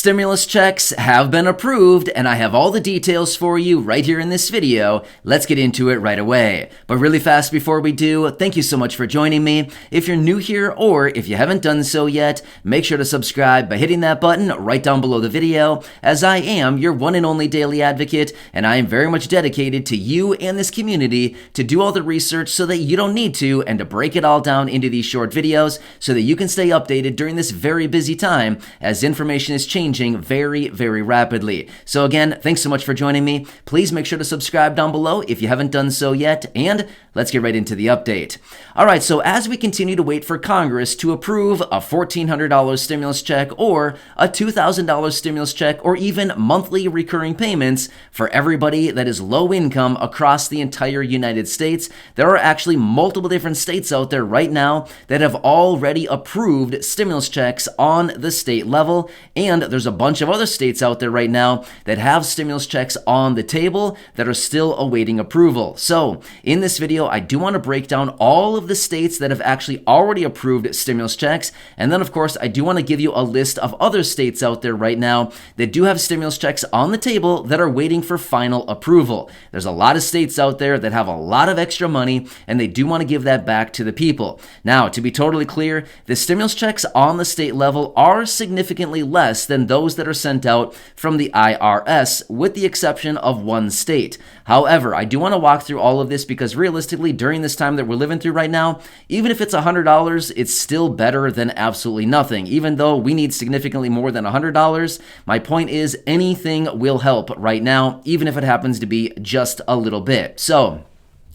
Stimulus checks have been approved, and I have all the details for you right here in this video. Let's get into it right away. But really fast before we do, thank you so much for joining me. If you're new here or if you haven't done so yet, make sure to subscribe by hitting that button right down below the video, as I am your one and only daily advocate, and I am very much dedicated to you and this community to do all the research so that you don't need to, and to break it all down into these short videos so that you can stay updated during this very busy time as information is changing very, very rapidly. So again, thanks so much for joining me. Please make sure to subscribe down below if you haven't done so yet, and let's get right into the update. All right, so as we continue to wait for Congress to approve a $1,400 stimulus check or a $2,000 stimulus check or even monthly recurring payments for everybody that is low income across the entire United States, there are actually multiple different states out there right now that have already approved stimulus checks on the state level, and there's a bunch of other states out there right now that have stimulus checks on the table that are still awaiting approval. So in this video, I do want to break down all of the states that have actually already approved stimulus checks, and then of course I do want to give you a list of other states out there right now that do have stimulus checks on the table that are waiting for final approval. There's a lot of states out there that have a lot of extra money, and they do want to give that back to the people. Now, to be totally clear, the stimulus checks on the state level are significantly less than those that are sent out from the IRS, with the exception of one state. However, I do want to walk through all of this because realistically, during this time that we're living through right now, even if it's $100, it's still better than absolutely nothing. Even though we need significantly more than $100, my point is anything will help right now, even if it happens to be just a little bit. So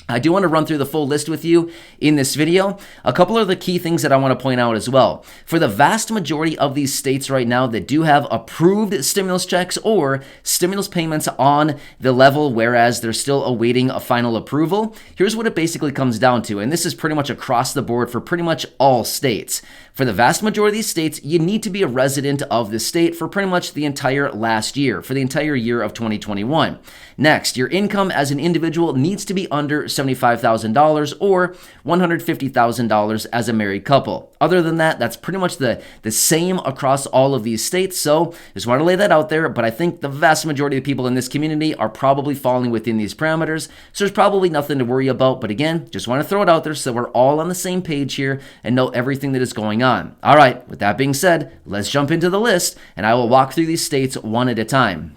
I do want to run through the full list with you in this video. A couple of the key things that I want to point out as well. For the vast majority of these states right now that do have approved stimulus checks or stimulus payments on the level, whereas they're still awaiting a final approval, here's what it basically comes down to, and this is pretty much across the board for pretty much all states. For the vast majority of these states, you need to be a resident of the state for pretty much the entire last year, for the entire year of 2021. Next, your income as an individual needs to be under $75,000 or $150,000 as a married couple. Other than that, that's pretty much the same across all of these states. So just want to lay that out there, but I think the vast majority of people in this community are probably falling within these parameters. So there's probably nothing to worry about. But again, just want to throw it out there so we're all on the same page here and know everything that is going on. All right, with that being said, let's jump into the list and I will walk through these states one at a time.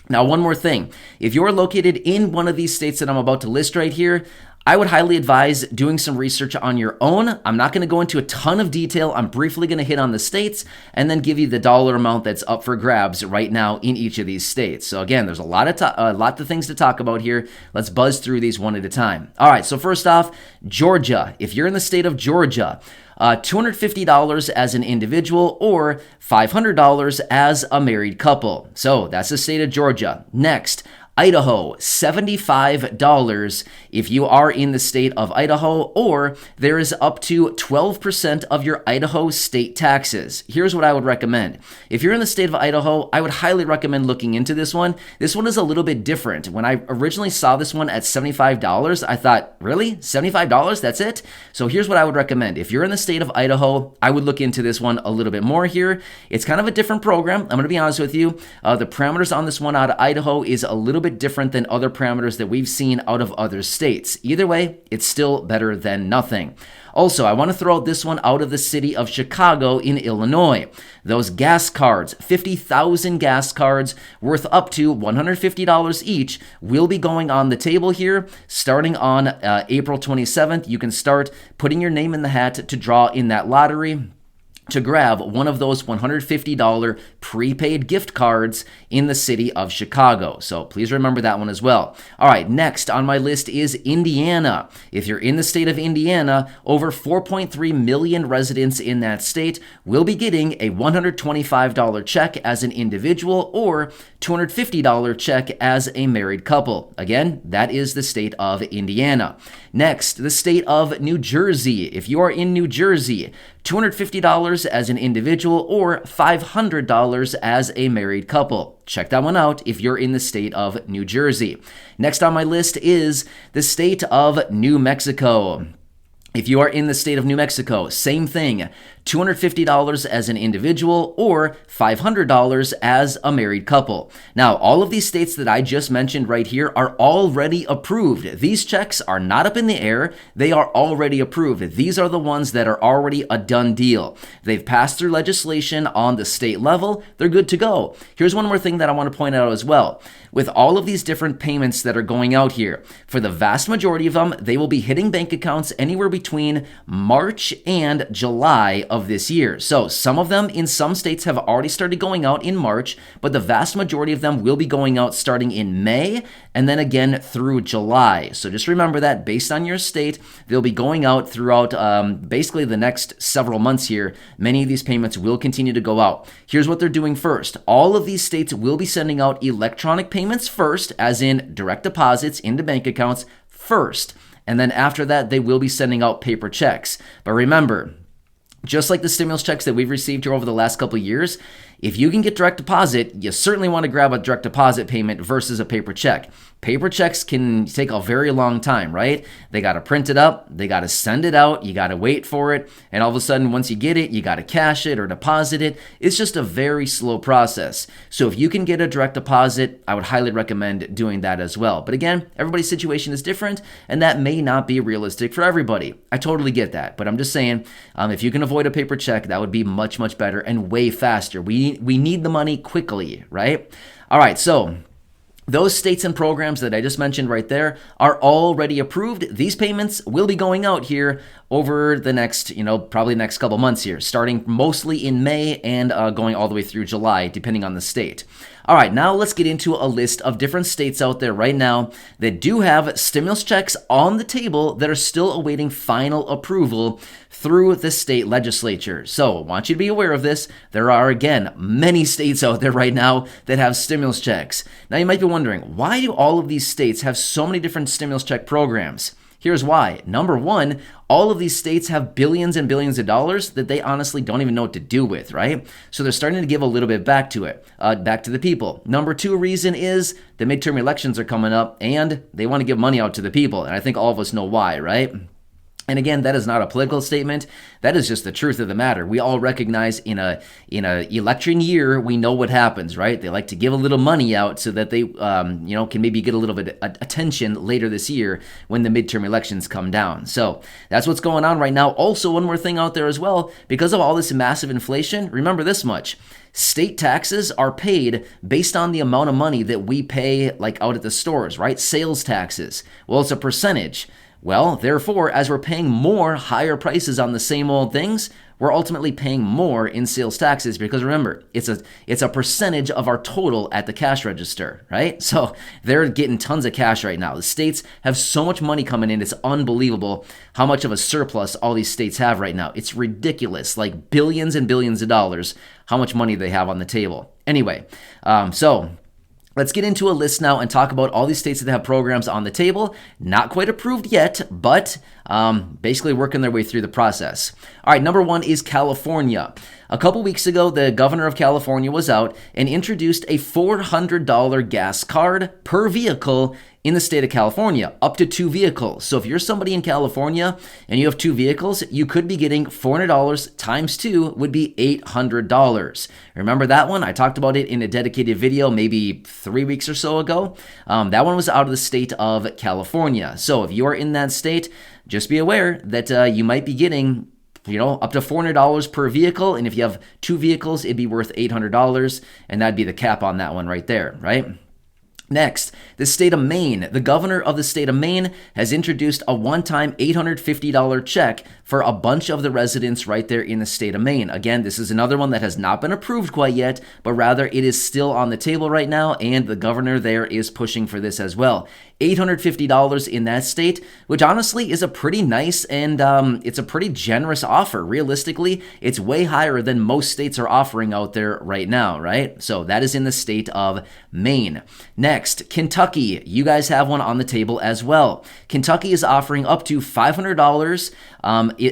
Now, one more thing. If you're located in one of these states that I'm about to list right here, I would highly advise doing some research on your own. I'm not going to go into a ton of detail. I'm briefly going to hit on the states and then give you the dollar amount that's up for grabs right now in each of these states. So again, there's a lot of things to talk about here. Let's buzz through these one at a time. All right, so first off, Georgia. If you're in the state of Georgia, $250 as an individual or $500 as a married couple. So that's the state of Georgia. Next, Idaho, $75 if you are in the state of Idaho, or there is up to 12% of your Idaho state taxes. Here's what I would recommend. If you're in the state of Idaho, I would highly recommend looking into this one. This one is a little bit different. When I originally saw this one at $75, I thought, really? $75? That's it? So here's what I would recommend. If you're in the state of Idaho, I would look into this one a little bit more here. It's kind of a different program. I'm going to be honest with you. The parameters on this one out of Idaho is a little bit different than other parameters that we've seen out of other states. Either way, it's still better than nothing. Also, I want to throw out this one out of the city of Chicago in Illinois. Those gas cards, 50,000 gas cards worth up to $150 each, will be going on the table here starting on April 27th. You can start putting your name in the hat to draw in that lottery to grab one of those $150 prepaid gift cards in the city of Chicago. So please remember that one as well. All right, next on my list is Indiana. If you're in the state of Indiana, over 4.3 million residents in that state will be getting a $125 check as an individual or $250 check as a married couple. Again, that is the state of Indiana. Next, the state of New Jersey. If you are in New Jersey, $250 as an individual or $500 as a married couple. Check that one out if you're in the state of New Jersey. Next on my list is the state of New Mexico. If you are in the state of New Mexico, same thing, $250 as an individual, or $500 as a married couple. Now, all of these states that I just mentioned right here are already approved. These checks are not up in the air. They are already approved. These are the ones that are already a done deal. They've passed through legislation on the state level. They're good to go. Here's one more thing that I want to point out as well. With all of these different payments that are going out here, for the vast majority of them, they will be hitting bank accounts anywhere between March and July of this year. So some of them in some states have already started going out in March, but the vast majority of them will be going out starting in May and then again through July. So just remember that based on your state, they'll be going out throughout basically the next several months here. Many of these payments will continue to go out. Here's what they're doing first. All of these states will be sending out electronic payments first, as in direct deposits into bank accounts first. And then after that, they will be sending out paper checks. But remember, just like the stimulus checks that we've received here over the last couple of years, if you can get direct deposit, you certainly want to grab a direct deposit payment versus a paper check. Paper checks can take a very long time, right? They got to print it up, they got to send it out, you got to wait for it, and all of a sudden, once you get it, you got to cash it or deposit it. It's just a very slow process. So if you can get a direct deposit, I would highly recommend doing that as well. But again, everybody's situation is different, and that may not be realistic for everybody. I totally get that, but I'm just saying, if you can avoid a paper check, that would be much, much better and way faster. We need the money quickly, right? All right, so those states and programs that I just mentioned right there are already approved. These payments will be going out here over the next, probably next couple months here, starting mostly in May and going all the way through July, depending on the state. All right, now let's get into a list of different states out there right now that do have stimulus checks on the table that are still awaiting final approval through the state legislature. So I want you to be aware of this. There are, again, many states out there right now that have stimulus checks. Now you might be wondering, why do all of these states have so many different stimulus check programs? Here's why. Number one, all of these states have billions and billions of dollars that they honestly don't even know what to do with, right? So they're starting to give a little bit back to it, back to the people. Number two reason is the midterm elections are coming up and they want to give money out to the people. And I think all of us know why, right? And again, that is not a political statement. That is just the truth of the matter. We all recognize in a election year, we know what happens, right? They like to give a little money out so that they, can maybe get a little bit of attention later this year when the midterm elections come down. So that's what's going on right now. Also, one more thing out there as well, because of all this massive inflation, remember this much. State taxes are paid based on the amount of money that we pay, like out at the stores, right? Sales taxes. Well, it's a percentage. Well, therefore, as we're paying more higher prices on the same old things, we're ultimately paying more in sales taxes because remember, it's a percentage of our total at the cash register, right? So they're getting tons of cash right now. The states have so much money coming in. It's unbelievable how much of a surplus all these states have right now. It's ridiculous, like billions and billions of dollars, how much money they have on the table. Anyway, let's get into a list now and talk about all these states that have programs on the table. Not quite approved yet, but basically working their way through the process. All right, number one is California. A couple weeks ago, the governor of California was out and introduced a $400 gas card per vehicle in the state of California, up to 2 vehicles. So if you're somebody in California and you have 2 vehicles, you could be getting $400 times 2 would be $800. Remember that one? I talked about it in a dedicated video maybe 3 weeks or so ago. That one was out of the state of California. So if you are in that state, just be aware that you might be getting up to $400 per vehicle. And if you have 2 vehicles, it'd be worth $800. And that'd be the cap on that one right there, right? Next, the state of Maine. The governor of the state of Maine has introduced a one-time $850 check for a bunch of the residents right there in the state of Maine. Again, this is another one that has not been approved quite yet, but rather it is still on the table right now, and the governor there is pushing for this as well. $850 in that state, which honestly is a pretty nice and it's a pretty generous offer. Realistically, it's way higher than most states are offering out there right now, right? So that is in the state of Maine. Next, Kentucky. You guys have one on the table as well. Kentucky is offering up to $500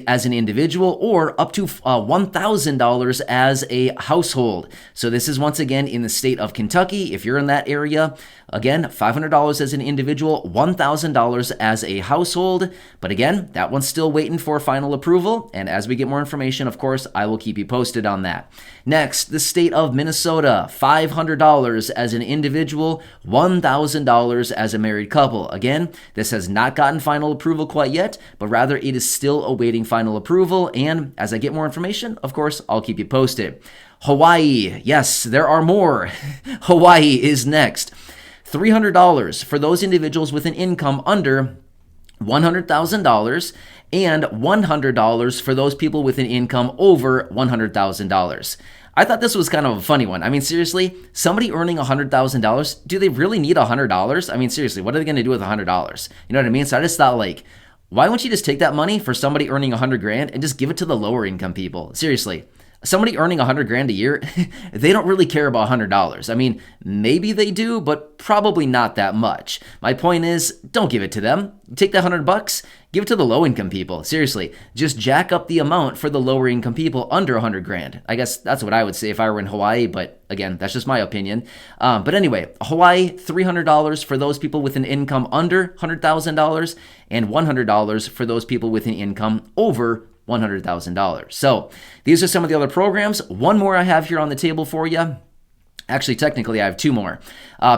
as an individual or up to $1,000 as a household. So this is once again in the state of Kentucky. If you're in that area, again, $500 as an individual individual, $1,000 as a household. But again, that one's still waiting for final approval. And as we get more information, of course, I will keep you posted on that. Next, the state of Minnesota, $500 as an individual, $1,000 as a married couple. Again, this has not gotten final approval quite yet, but rather it is still awaiting final approval. And as I get more information, of course, I'll keep you posted. Hawaii, yes, there are more. Hawaii is next. $300 for those individuals with an income under $100,000 and $100 for those people with an income over $100,000. I thought this was kind of a funny one. I mean, seriously, somebody earning $100,000, do they really need $100? I mean, seriously, what are they going to do with $100? You know what I mean? So I just thought, like, why won't you just take that money for somebody earning $100,000 and just give it to the lower income people? Seriously. Somebody earning $100,000 a year, they don't really care about $100. I mean, maybe they do, but probably not that much. My point is, don't give it to them. Take that $100, give it to the low income people. Seriously, just jack up the amount for the lower income people under $100,000. I guess that's what I would say if I were in Hawaii, but again, that's just my opinion. But anyway, Hawaii, $300 for those people with an income under $100,000 and $100 for those people with an income over $100,000. So these are some of the other programs. One more I have here on the table for you. Actually, technically, I have two more.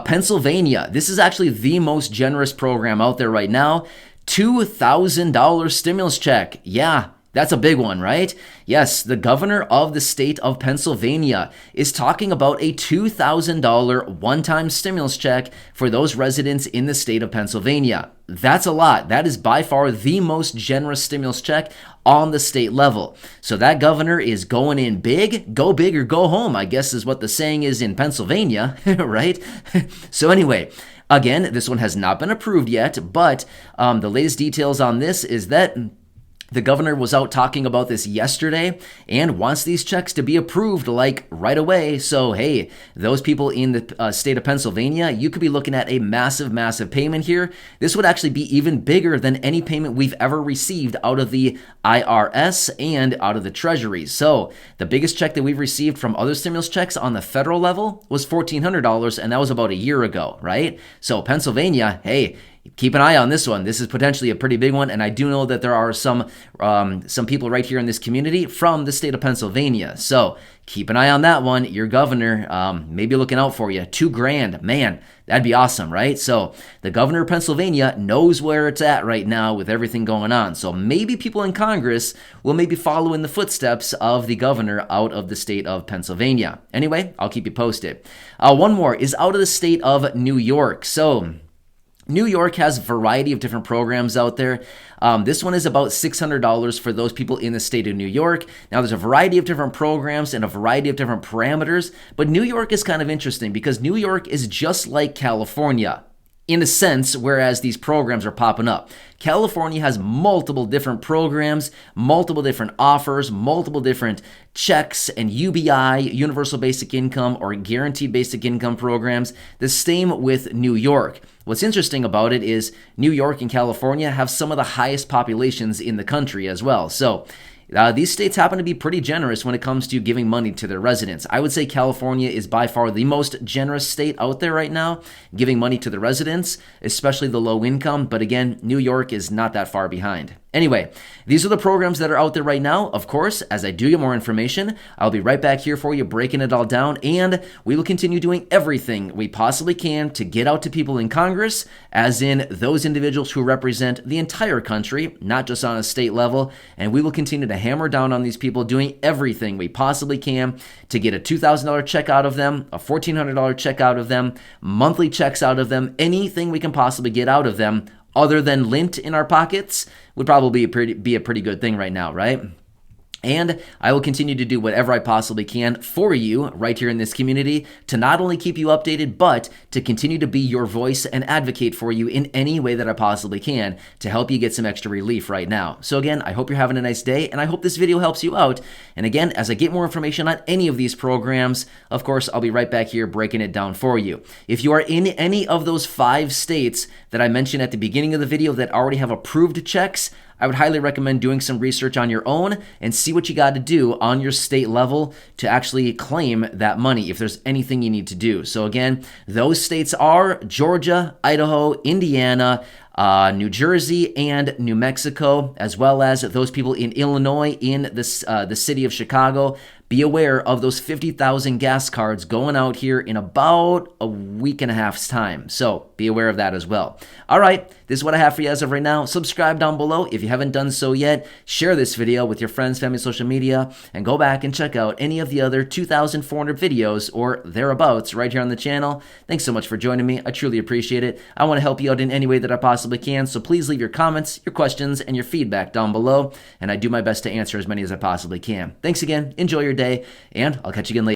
Pennsylvania. This is actually the most generous program out there right now. $2,000 stimulus check. Yeah. That's a big one, right? Yes, the governor of the state of Pennsylvania is talking about a $2,000 one-time stimulus check for those residents in the state of Pennsylvania. That's a lot. That is by far the most generous stimulus check on the state level. So that governor is going in big. Go big or go home, I guess is what the saying is in Pennsylvania, right? So anyway, again, this one has not been approved yet, but the latest details on this is that the governor was out talking about this yesterday and wants these checks to be approved like right away. So, hey, those people in the state of Pennsylvania, you could be looking at a massive, massive payment here. This would actually be even bigger than any payment we've ever received out of the IRS and out of the Treasury. So the biggest check that we've received from other stimulus checks on the federal level was $1,400, and that was about a year ago, right? So Pennsylvania, hey, keep an eye on this one. This is potentially a pretty big one, and I do know that there are some people right here in this community from the state of Pennsylvania. So keep an eye on that one. Your governor may be looking out for you. $2,000, man, that'd be awesome, right? So the governor of Pennsylvania knows where it's at right now with everything going on. So maybe people in Congress will maybe follow in the footsteps of the governor out of the state of Pennsylvania. Anyway, I'll keep you posted. One more is out of the state of New York. So New York has a variety of different programs out there. This one is about $600 for those people in the state of New York. Now, there's a variety of different programs and a variety of different parameters, but New York is kind of interesting because New York is just like California in a sense, whereas these programs are popping up. California has multiple different programs, multiple different offers, multiple different checks and UBI, Universal Basic Income, or Guaranteed Basic Income programs. The same with New York. What's interesting about it is New York and California have some of the highest populations in the country as well. So these states happen to be pretty generous when it comes to giving money to their residents. I would say California is by far the most generous state out there right now, giving money to the residents, especially the low income. But again, New York is not that far behind. Anyway, these are the programs that are out there right now. Of course, as I do get more information, I'll be right back here for you, breaking it all down, and we will continue doing everything we possibly can to get out to people in Congress, as in those individuals who represent the entire country, not just on a state level, and we will continue to hammer down on these people, doing everything we possibly can to get a $2,000 check out of them, a $1,400 check out of them, monthly checks out of them, anything we can possibly get out of them other than lint in our pockets would probably be a pretty good thing right now, right? And I will continue to do whatever I possibly can for you right here in this community to not only keep you updated, but to continue to be your voice and advocate for you in any way that I possibly can to help you get some extra relief right now. So again, I hope you're having a nice day, and I hope this video helps you out. And again, as I get more information on any of these programs, of course, I'll be right back here breaking it down for you. If you are in any of those 5 states that I mentioned at the beginning of the video that already have approved checks, I would highly recommend doing some research on your own and see what you got to do on your state level to actually claim that money if there's anything you need to do. So again, those states are Georgia, Idaho, Indiana, New Jersey, and New Mexico, as well as those people in Illinois, in the city of Chicago. Be aware of those 50,000 gas cards going out here in about a week and a half's time. So be aware of that as well. All right, this is what I have for you as of right now. Subscribe down below if you haven't done so yet. Share this video with your friends, family, social media, and go back and check out any of the other 2,400 videos or thereabouts right here on the channel. Thanks so much for joining me. I truly appreciate it. I want to help you out in any way that I possibly can, so please leave your comments, your questions, and your feedback down below, and I do my best to answer as many as I possibly can. Thanks again. Enjoy your day, and I'll catch you again later.